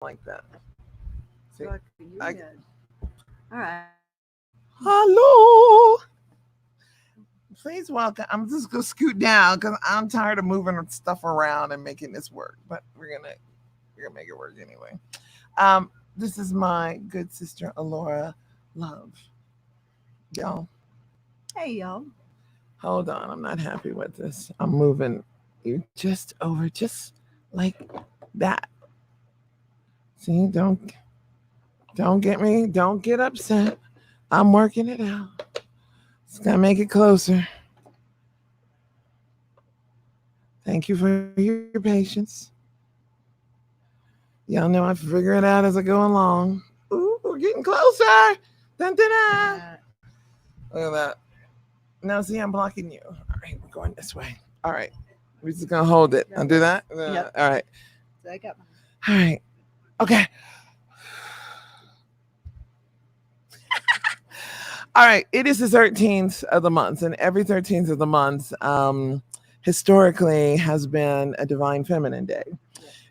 like that. See, Rock your I head. All right. hello. Please welcome. I'm just gonna scoot down because I'm tired of moving stuff around and making this work. But we're gonna make it work anyway. This is my good sister Alora Love. Y'all, Hey, y'all. hold on. I'm not happy with this. I'm moving you just over, just like that. See, don't get me. Don't get upset. I'm working it out. Just gotta make it closer. Thank you for your patience. Y'all know I figure it out as I go along. Ooh, we're getting closer. Dun, dun, dun. Look at that. Now, see, I'm blocking you. All right, we're going this way. All right. We're just going to hold it. I'll do that. Yep. All right. So I got mine. All right. Okay. All right. It is the 13th of the month, and every 13th of the month, historically, has been a divine feminine day.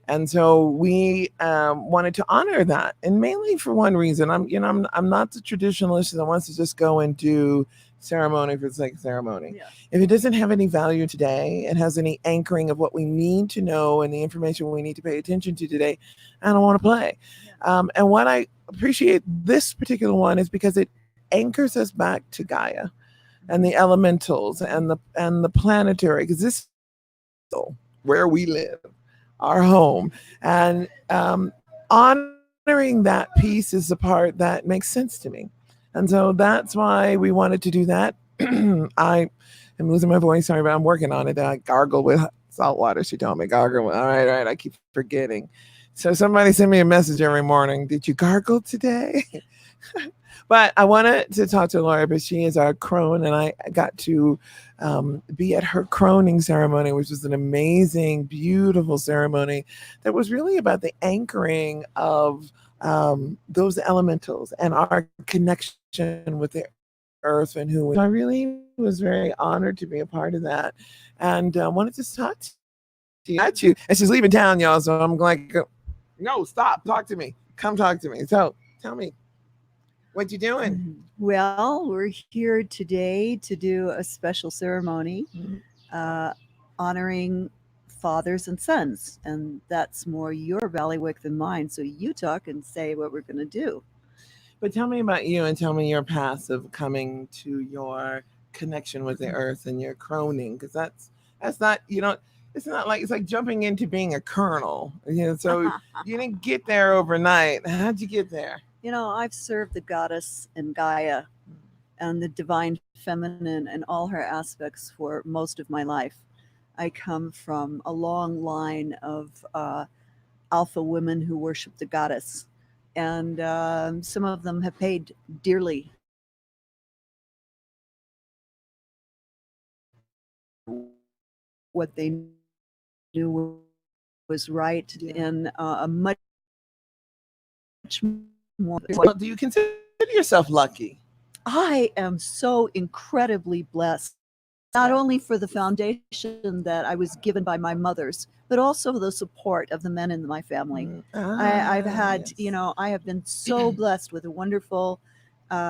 And so we wanted to honor that, and mainly for one reason. I'm not the traditionalist that wants to just go and do ceremony for the sake of ceremony. Yeah. If it doesn't have any value today, it has any anchoring of what we need to know and the information we need to pay attention to today, I don't want to play. Yeah. And what I appreciate this particular one is because it anchors us back to Gaia and the elementals and the planetary, because this is where we live, our home, and honoring that piece is the part that makes sense to me, and so that's why we wanted to do that. I am losing my voice, sorry, but I'm working on it. I gargle with salt water. She told me gargle. All right, I keep forgetting. So somebody send me a message every morning. Did you gargle today? But I wanted to talk to Laura, but she is our crone, and I got to be at her croning ceremony, which was an amazing, beautiful ceremony that was really about the anchoring of those elementals and our connection with the earth and who we are. So I really was very honored to be a part of that, and wanted to talk to you. At you, and she's leaving town, y'all. So I'm like, no, stop, talk to me, come talk to me. So tell me, what you doing? Well, we're here today to do a special ceremony Mhm. uh, honoring fathers and sons. And that's more your ballywick than mine. So you talk and say what we're going to do. But tell me about you and tell me your path of coming to your connection with the earth and your croning, because that's not, it's not like, it's like jumping into being a colonel. So you didn't get there overnight. How'd you get there? I've served the goddess and Gaia and the divine feminine and all her aspects for most of my life. I come from a long line of alpha women who worship the goddess, and some of them have paid dearly what they knew was right in a much more. Well, do you consider yourself lucky? I am so incredibly blessed, not only for the foundation that I was given by my mothers, but also the support of the men in my family. I've had, Yes. I have been so blessed with a wonderful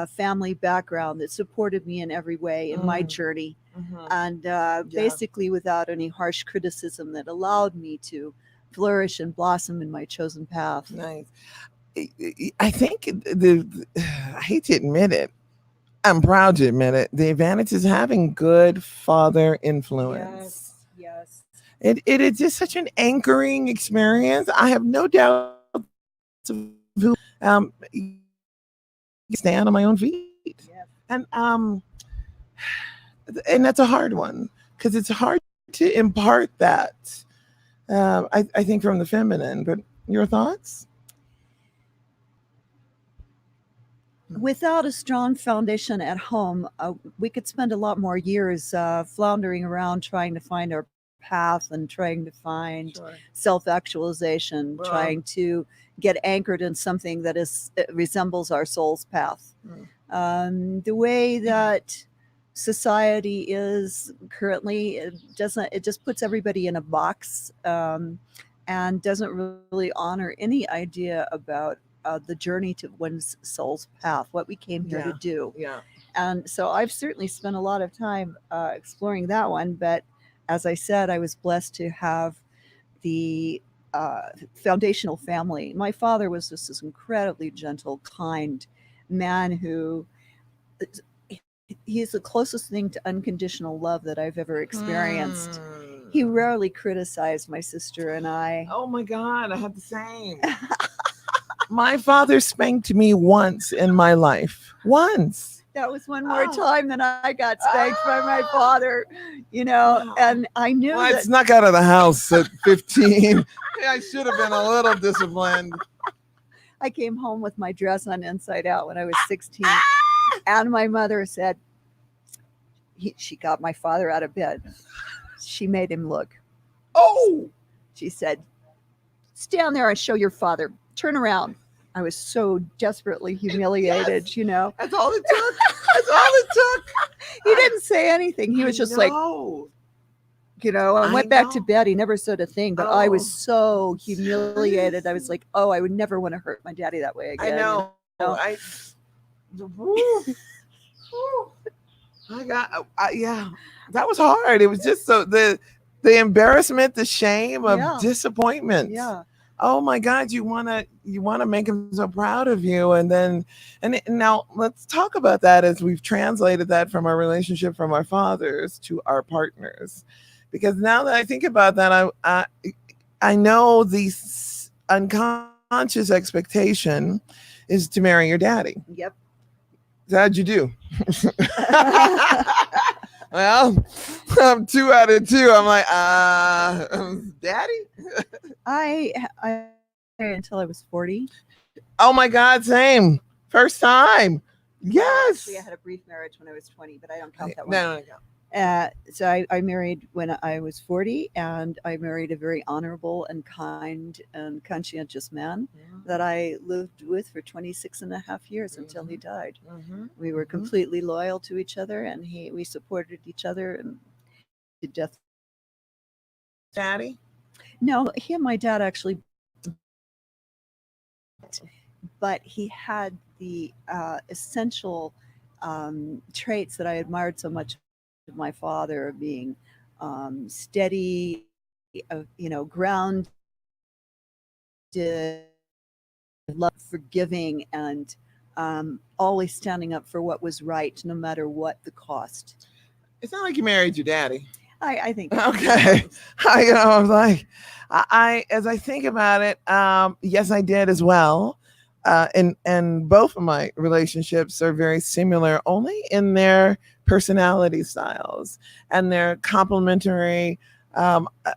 family background that supported me in every way in my Mm. journey, Mhm. and Yeah. basically without any harsh criticism that allowed me to flourish and blossom in my chosen path. Nice. I think I hate to admit it. I'm proud to admit it. The advantage is having good father influence. Yes. It is just such an anchoring experience. I have no doubts of who stand on my own feet, Yes. and that's a hard one because it's hard to impart that. I think from the feminine, but your thoughts? Without a strong foundation at home, we could spend a lot more years floundering around trying to find our path and trying to find Sure. self actualization, Well, trying to get anchored in something that resembles our soul's path. mm, The way that society is currently, it just puts everybody in a box. and doesn't really honor any idea about the journey to one's soul's path, what we came here to do. Yeah. And so I've certainly spent a lot of time exploring that one. But as I said, I was blessed to have the foundational family. My father was just this incredibly gentle, kind man who he's the closest thing to unconditional love that I've ever experienced. He rarely criticized my sister and I. Oh my God, I had the same. My father spanked me once in my life. Once. That was one more time than I got spanked by my father, you know, and I knew I that. snuck out of the house at 15. I should have been a little disciplined. I came home with my dress on inside out when I was 16. And my mother said, she got my father out of bed. She made him look. Oh! She said, stand there and show your father. Turn around. I was so desperately humiliated, Yes. you know. That's all it took. That's all it took. He didn't say anything. He was just like, you know, I went back to bed. He never said a thing, but I was so humiliated. I was like, oh, I would never want to hurt my daddy that way again. I know. You know? I got, yeah, that was hard. It was just so the embarrassment, the shame of disappointment. Yeah. Oh my God, you wanna make him so proud of you, and now let's talk about that as we've translated that from our relationship from our fathers to our partners, because now that I think about that, I know the unconscious expectation is to marry your daddy. Yep. How'd you do? Well, I'm 2 out of 2. I'm like, daddy? I until I was 40. Oh my God, same. First time. Yes. Actually, I had a brief marriage when I was 20, but I don't count that one. No. So I married when I was 40, and I married a very honorable and kind and conscientious man that I lived with for 26 and a half years until he died. We were completely loyal to each other, and we supported each other and to death. Daddy? No, he and my dad actually, but he had the essential traits that I admired so much of my father, being steady, grounded, love, forgiving, and always standing up for what was right, no matter what the cost. It's not like you married your daddy. I think. Okay. I was like, as I think about it, yes, I did as well. And both of my relationships are very similar, only in their personality styles and their complementary.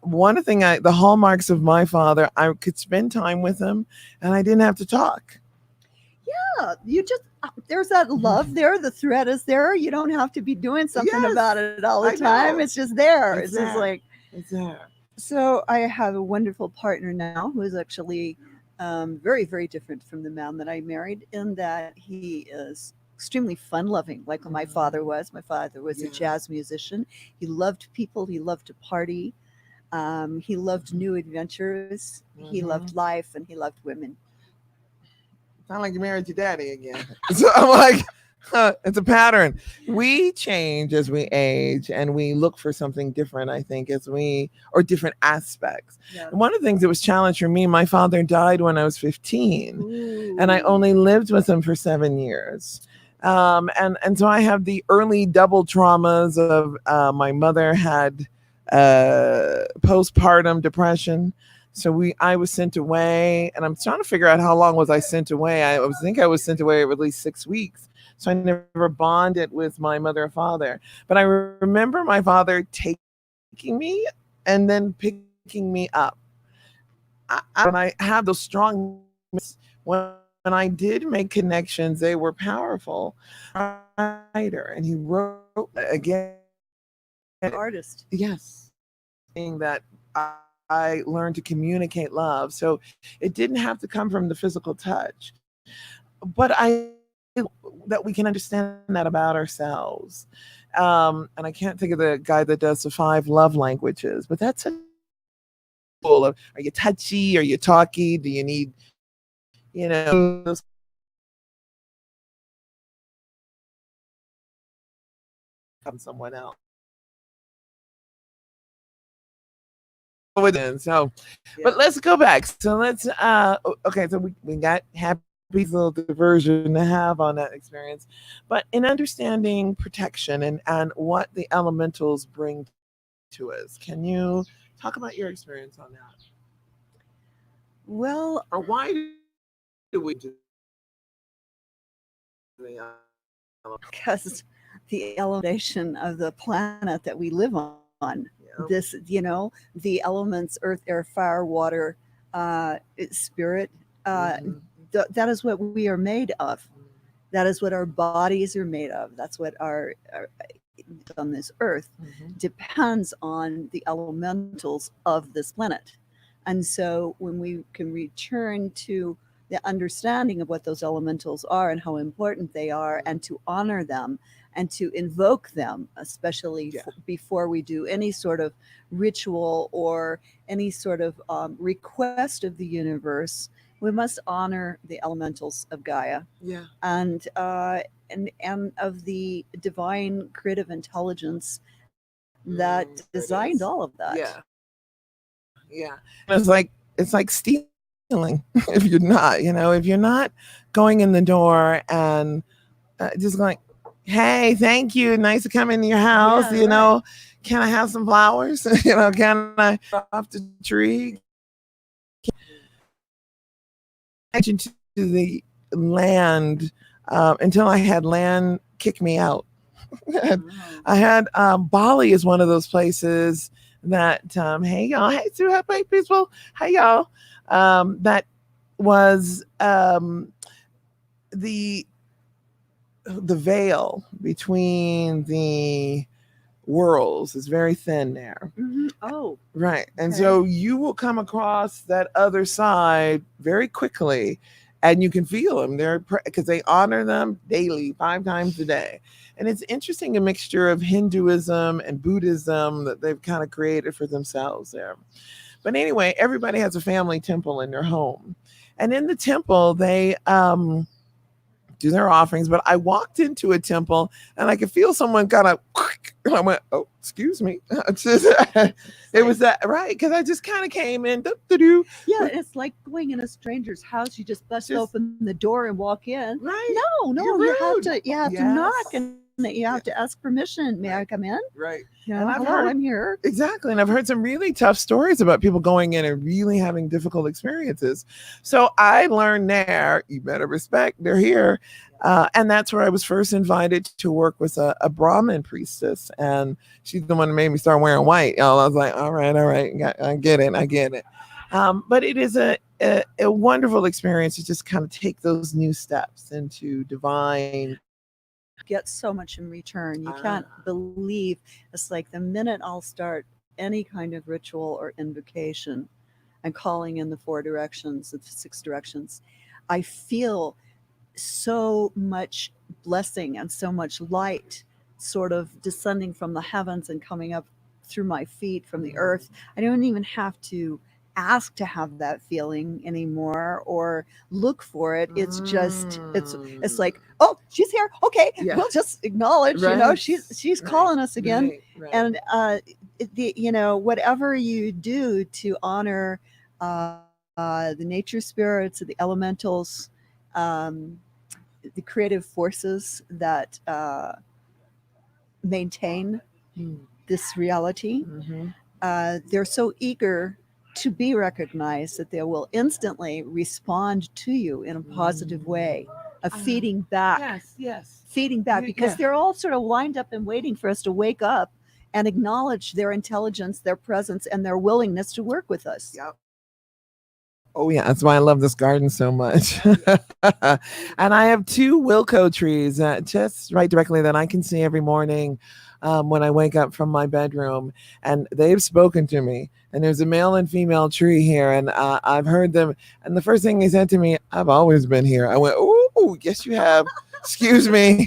One thing, the hallmarks of my father, I could spend time with him and I didn't have to talk. Yeah, there's that love there. The thread is there. You don't have to be doing something about it all the time. It's just there. It's just like, it's there. So I have a wonderful partner now who is actually very, very different from the man that I married, in that he is extremely fun-loving, like my father was. My father was a jazz musician. He loved people. He loved to party. He loved new adventures. He loved life, and he loved women. Sound like you married your daddy again. So I'm like, it's a pattern. We change as we age, and we look for something different, I think, or different aspects. Yeah. And one of the things that was challenged for me, my father died when I was 15. Ooh. And I only lived with him for 7 years. And so I have the early double traumas of my mother had postpartum depression. So I was sent away, and I'm trying to figure out how long was I sent away. I think I was sent away at least 6 weeks. So I never bonded with my mother or father. But I remember my father taking me and then picking me up. I have those strong moments when I did make connections. They were powerful. And he wrote again. Artist. Yes. Saying that I learned to communicate love. So it didn't have to come from the physical touch. But that we can understand that about ourselves. And I can't think of the guy that does the 5 love languages, but that's Are you touchy? Are you talky? Do you need, those from someone else? So, but let's go back. So let's okay. So we got happy little diversion to have on that experience, but in understanding protection and what the elementals bring to us, can you talk about your experience on that? Well, Or why do we do the because the elevation of the planet that we live on, this, the elements, earth, air, fire, water, spirit, that is what we are made of. That is what our bodies are made of. That's what our on this earth depends on the elementals of this planet. And so when we can return to the understanding of what those elementals are and how important they are, and to honor them and to invoke them, especially before we do any sort of ritual or any sort of request of the universe, we must honor the elementals of Gaia. Yeah. And of the divine creative intelligence that designed all of that. Yeah. Yeah. It's like stealing if you're not, if you're not going in the door and just going, hey, thank you, nice to come into your house, can I have some flowers? Can I off the tree? To the land until I had land kick me out. I had Bali is one of those places that hey y'all, hey Sue, hey peaceful, hey y'all, that was the veil between the worlds is very thin there. Oh, right. And so you will come across that other side very quickly, and you can feel them there because they honor them daily, 5 times a day. And it's interesting, a mixture of Hinduism and Buddhism that they've kind of created for themselves there. But anyway, everybody has a family temple in their home, and in the temple they do their offerings. But I walked into a temple and I could feel someone kind of, and I went, oh, excuse me. It was that, right? Because I just kind of came in. Yeah, it's like going in a stranger's house. You just bust open the door and walk in. Right. No, you have to knock, and you have to ask permission. May I come in? Right. And I'm here. Exactly. And I've heard some really tough stories about people going in and really having difficult experiences. So I learned there, you better respect, they're here. And that's where I was first invited to work with a Brahmin priestess. And she's the one that made me start wearing white. I was like, all right, I get it. But it is a wonderful experience to just kind of take those new steps into divine. Get so much in return. You can't believe. It's like the minute I'll start any kind of ritual or invocation and calling in the 4 directions, the 6 directions, I feel so much blessing and so much light sort of descending from the heavens and coming up through my feet from the earth. I don't even have to ask to have that feeling anymore or look for it. It's just it's like, oh, she's here, okay, we'll just acknowledge, she's calling us again. And whatever you do to honor the nature spirits, the elementals, the creative forces that maintain this reality, they're so eager to be recognized that they will instantly respond to you in a positive way of feeding back. Feeding back, because they're all sort of lined up and waiting for us to wake up and acknowledge their intelligence, their presence, and their willingness to work with us. Oh yeah, that's why I love this garden so much. And I have 2 Wilco trees just right directly that I can see every morning when I wake up from my bedroom, and they've spoken to me. And there's a male and female tree here, and I've heard them. And the first thing they said to me, "I've always been here." I went, "Oh, yes, you have." Excuse me,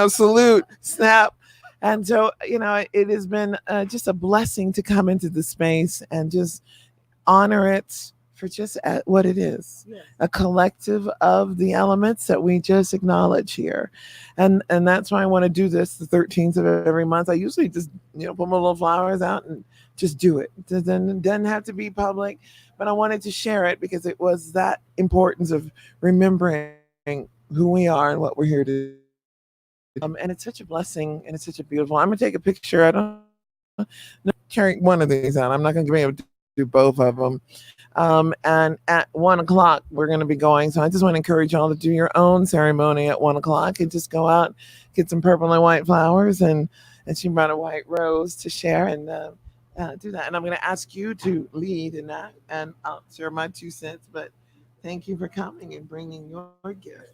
salute, snap. And so, it has been just a blessing to come into the space and just honor it for just at what it is, Yes. a collective of the elements that we just acknowledge here. And that's why I want to do this the 13th of every month. I usually just, put my little flowers out and just do it. It doesn't have to be public, but I wanted to share it because it was that importance of remembering who we are and what we're here to do. And it's such a blessing and it's such a beautiful. I'm gonna take a picture. I don't carry one of these out. I'm not gonna be able to do both of them. And at 1 o'clock we're gonna be going. So I just want to encourage y'all to do your own ceremony at 1 o'clock and just go out, get some purple and white flowers, and she brought a white rose to share and do that. And I'm gonna ask you to lead in that, and I'll share my 2 cents. But thank you for coming and bringing your gift.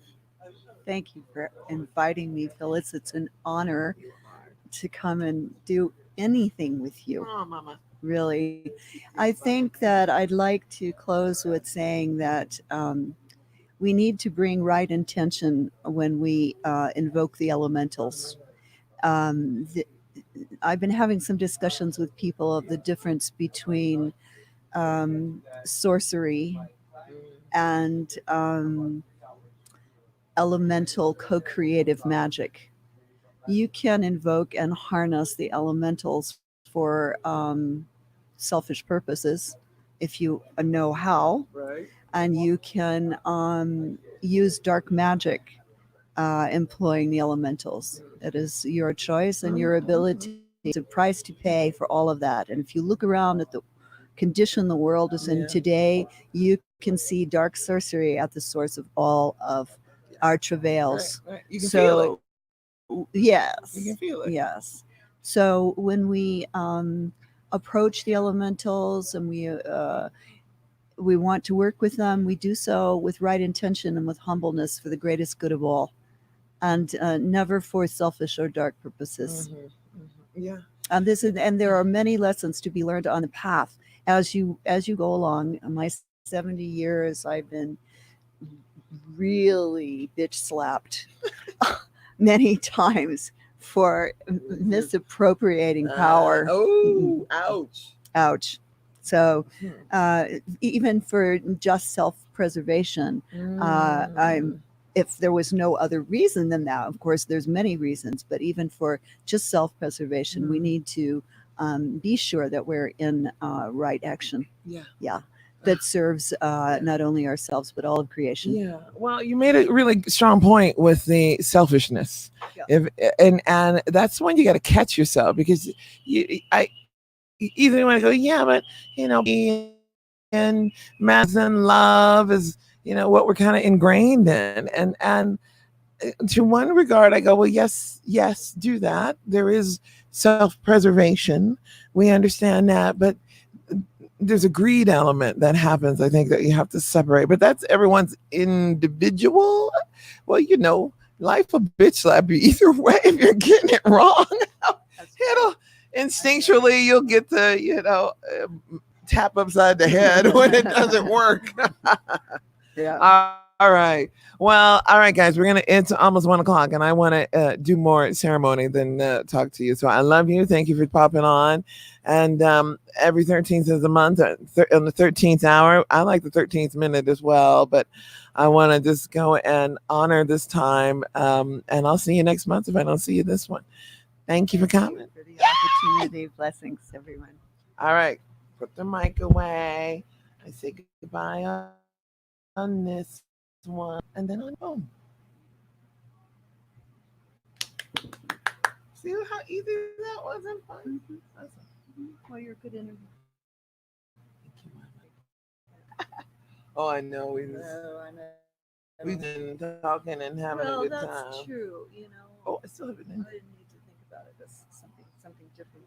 Thank you for inviting me, Phyllis. It's an honor to come and do anything with you. Oh, Mama. Really. I think that I'd like to close with saying that we need to bring right intention when we invoke the elementals. Um, the, I've been having some discussions with people of the difference between sorcery and elemental co-creative magic. You can invoke and harness the elementals for selfish purposes if you know how, Right. and you can use dark magic employing the elementals. It is your choice and your ability. It's a price to pay for all of that. And if you look around at the condition the world is in Yeah. today, you can see dark sorcery at the source of all of our travails. Right. You can feel it. Yes, You can feel it. yes. So when we approach the elementals and we want to work with them, we do so with right intention and with humbleness for the greatest good of all, and never for selfish or dark purposes. Yeah. And there are many lessons to be learned on the path as you go along. In my 70 years, I've been really bitch slapped many times for misappropriating power. Oh, ouch. Ouch. So even for just self-preservation, if there was no other reason than that, of course, there's many reasons, but even for just self-preservation, we need to be sure that we're in right action. Yeah. That serves not only ourselves, but all of creation. Yeah. Well, you made a really strong point with the selfishness. Yeah. And that's when you got to catch yourself, because I either want to go, yeah, but and mass and love is what we're kind of ingrained in, and to one regard I go, well, yes, do that. There is self-preservation, we understand that, but there's a greed element that happens, I think, that you have to separate, but that's everyone's individual. Well, life will bitch slap you either way if you're getting it wrong. It'll instinctually, you'll get the tap upside the head when it doesn't work. Yeah. All right. Well, all right, guys, it's almost 1 o'clock, and I want to do more ceremony than talk to you. So I love you. Thank you for popping on. And every 13th of the month, on the 13th hour, I like the 13th minute as well, but I want to just go and honor this time. And I'll see you next month if I don't see you this one. Thank you for coming. For the opportunity. Blessings, everyone. All right. Put the mic away. I say goodbye on this one, and then on boom. See how easy that was and fun? Well, you're a good interview. Oh, I know. I know. We've been talking and having a good time. That's true. Oh, I still have it in. I didn't need to think about it as something different